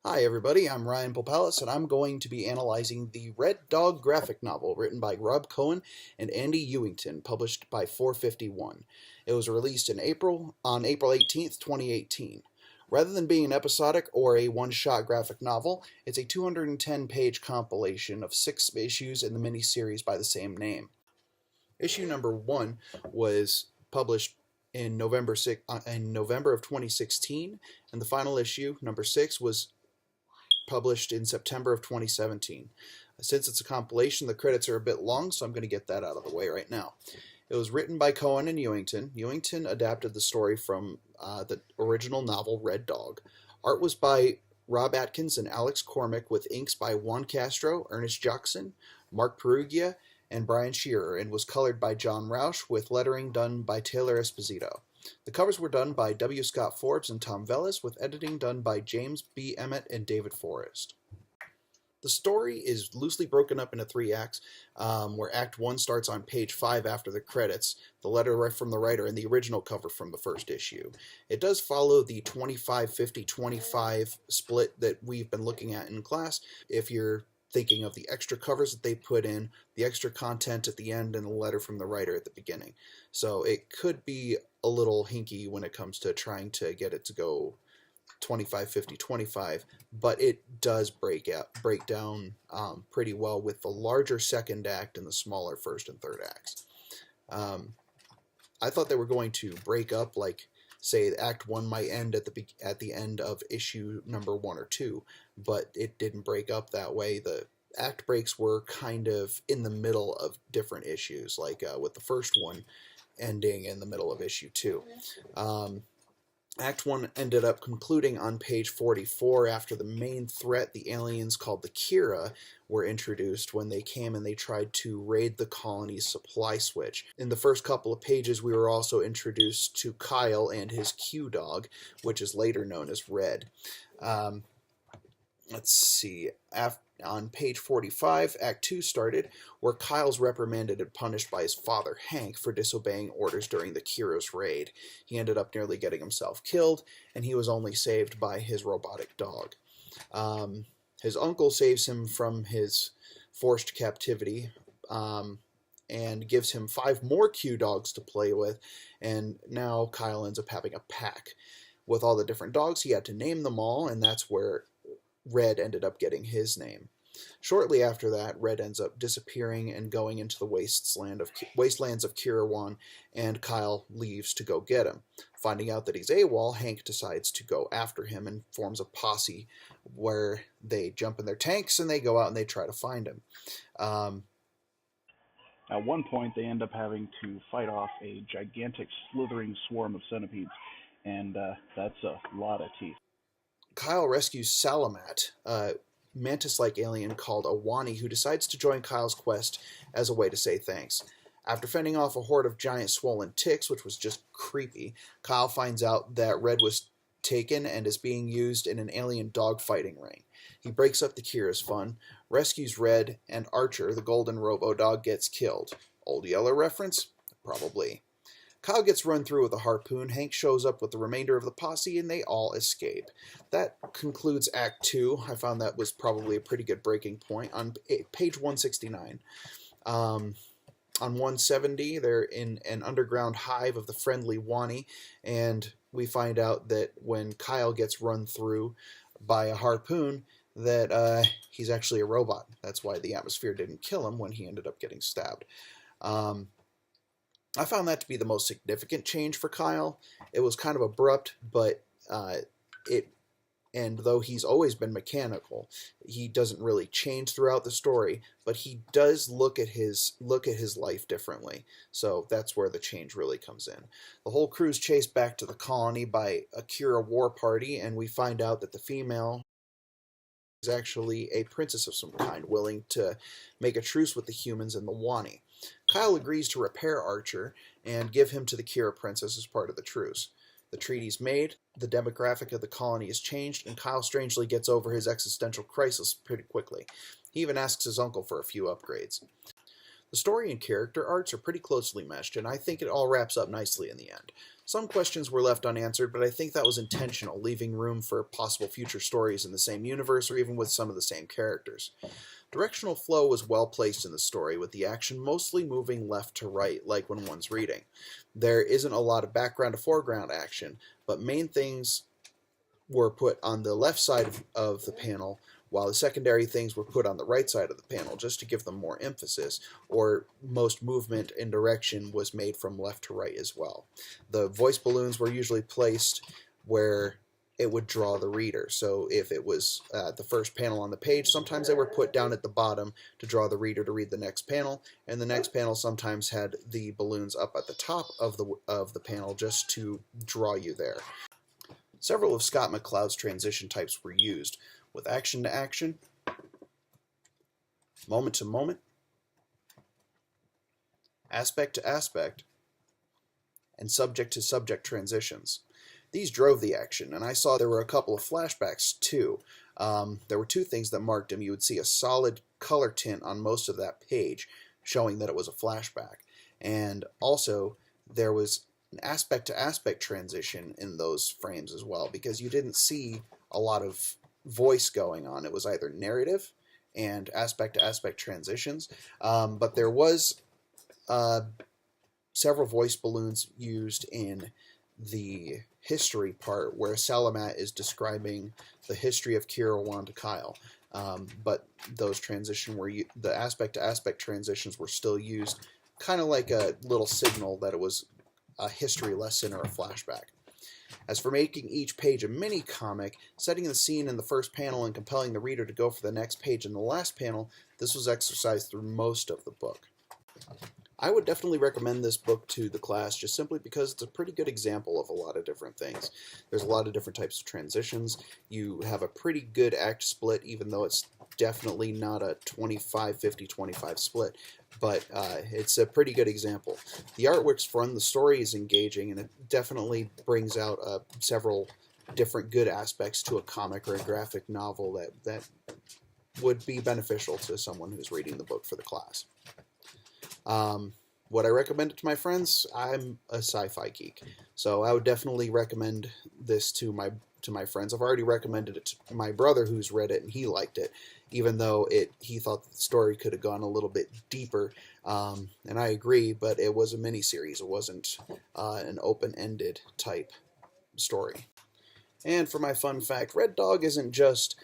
Hi everybody, I'm Ryan Popalis, and I'm going to be analyzing the Red Dog graphic novel written by Rob Cohen and Andy Ewington, published by 451. It was released on April 18th, 2018. Rather than being an episodic or a one-shot graphic novel, it's a 210-page compilation of 6 issues in the miniseries by the same name. Issue number 1 was published in November of 2016, and the final issue, number 6, was published in September of 2017. Since it's a compilation, the credits are a bit long, so I'm going to get that out of the way right now. It was written by Cohen and Ewington. Ewington adapted the story from the original novel Red Dog. Art was by Rob Atkins and Alex Cormack, with inks by Juan Castro, Ernest Jackson, Mark Perugia, and Brian Shearer, and was colored by John Rausch, with lettering done by Taylor Esposito. The covers were done by W. Scott Forbes and Tom Velez, with editing done by James B. Emmett and David Forrest. The story is loosely broken up into 3 acts, where Act 1 starts on page 5 after the credits, the letter from the writer, and the original cover from the first issue. It does follow the 25-50-25 split that we've been looking at in class. If you're thinking of the extra covers that they put in, the extra content at the end, and the letter from the writer at the beginning. So it could be a little hinky when it comes to trying to get it to go 25-50-25, but it does break down pretty well with the larger second act and the smaller first and third acts. I thought they were going to break up, like, say, Act 1 might end at the end of issue number 1 or 2, but it didn't break up that way. The act breaks were kind of in the middle of different issues, like with the first one ending in the middle of issue 2. Act 1 ended up concluding on page 44 after the main threat, the aliens called the Kira, were introduced when they came and they tried to raid the colony's supply switch. In the first couple of pages, we were also introduced to Kyle and his Q dog, which is later known as Red. Let's see. On page 45, Act 2 started, where Kyle's reprimanded and punished by his father, Hank, for disobeying orders during the Kira's raid. He ended up nearly getting himself killed, and he was only saved by his robotic dog. His uncle saves him from his forced captivity, and gives him 5 more Q dogs to play with, and now Kyle ends up having a pack. With all the different dogs, he had to name them all, and that's where Red ended up getting his name. Shortly after that, Red ends up disappearing and going into the wastelands of Kirawan, and Kyle leaves to go get him. Finding out that he's AWOL, Hank decides to go after him and forms a posse where they jump in their tanks and they go out and they try to find him. At one point, they end up having to fight off a gigantic slithering swarm of centipedes, and that's a lot of teeth. Kyle rescues Salamat, a mantis-like alien called a Wani, who decides to join Kyle's quest as a way to say thanks. After fending off a horde of giant swollen ticks, which was just creepy, Kyle finds out that Red was taken and is being used in an alien dogfighting ring. He breaks up the Kira's fun, rescues Red, and Archer, the golden robo-dog, gets killed. Old Yeller reference? Probably. Kyle gets run through with a harpoon, Hank shows up with the remainder of the posse, and they all escape. That concludes Act 2. I found that was probably a pretty good breaking point. On page 169. On 170, they're in an underground hive of the friendly Wani, and we find out that when Kyle gets run through by a harpoon, that he's actually a robot. That's why the atmosphere didn't kill him when he ended up getting stabbed. I found that to be the most significant change for Kyle. It was kind of abrupt, but and though he's always been mechanical, he doesn't really change throughout the story, but he does look at his life differently. So that's where the change really comes in. The whole crew's chased back to the colony by a Kira war party, and we find out that the female is actually a princess of some kind, willing to make a truce with the humans and the Wani. Kyle agrees to repair Archer and give him to the Kira princess as part of the truce. The treaty's made, the demographic of the colony is changed, and Kyle strangely gets over his existential crisis pretty quickly. He even asks his uncle for a few upgrades. The story and character arcs are pretty closely meshed, and I think it all wraps up nicely in the end. Some questions were left unanswered, but I think that was intentional, leaving room for possible future stories in the same universe or even with some of the same characters. Directional flow was well placed in the story, with the action mostly moving left to right, like when one's reading. There isn't a lot of background to foreground action, but main things were put on the left side of the panel, while the secondary things were put on the right side of the panel, just to give them more emphasis, or most movement and direction was made from left to right as well. The voice balloons were usually placed where it would draw the reader. So if it was the first panel on the page, sometimes they were put down at the bottom to draw the reader to read the next panel, and the next panel sometimes had the balloons up at the top of the panel just to draw you there. Several of Scott McCloud's transition types were used, with action to action, moment to moment, aspect to aspect, and subject to subject transitions. These drove the action, and I saw there were a couple of flashbacks too. There were two things that marked him. You would see a solid color tint on most of that page, showing that it was a flashback. And also, there was an aspect to aspect transition in those frames as well, because you didn't see a lot of voice going on. It was either narrative and aspect to aspect transitions, but there was several voice balloons used in the history part where Salamat is describing the history of Kira Wanda Kyle, but those the aspect to aspect transitions were still used, kind of like a little signal that it was a history lesson or a flashback. As for making each page a mini comic, setting the scene in the first panel and compelling the reader to go for the next page in the last panel, this was exercised through most of the book. I would definitely recommend this book to the class just simply because it's a pretty good example of a lot of different things. There's a lot of different types of transitions. You have a pretty good act split, even though it's definitely not a 25-50-25 split, but it's a pretty good example. The artwork's fun, the story is engaging, and it definitely brings out several different good aspects to a comic or a graphic novel that would be beneficial to someone who's reading the book for the class. Would I recommend it to my friends? I'm a sci-fi geek, so I would definitely recommend this to my friends. I've already recommended it to my brother, who's read it and he liked it, even though he thought the story could have gone a little bit deeper, and I agree, but it was a miniseries. It wasn't an open-ended type story. And for my fun fact, Red Dog isn't just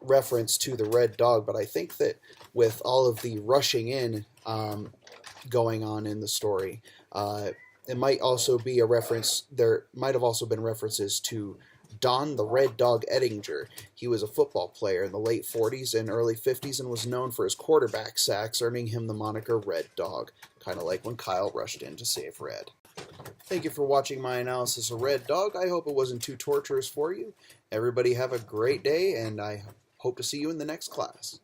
reference to the Red Dog, but I think that with all of the rushing in going on in the story, it might also be a reference. There might have also been references to Don the Red Dog Ettinger. He was a football player in the late 40s and early 50s and was known for his quarterback sacks, earning him the moniker Red Dog, kind of like when Kyle rushed in to save Red. Thank you for watching my analysis of Red Dog. I hope it wasn't too torturous for you. Everybody have a great day, and I hope to see you in the next class.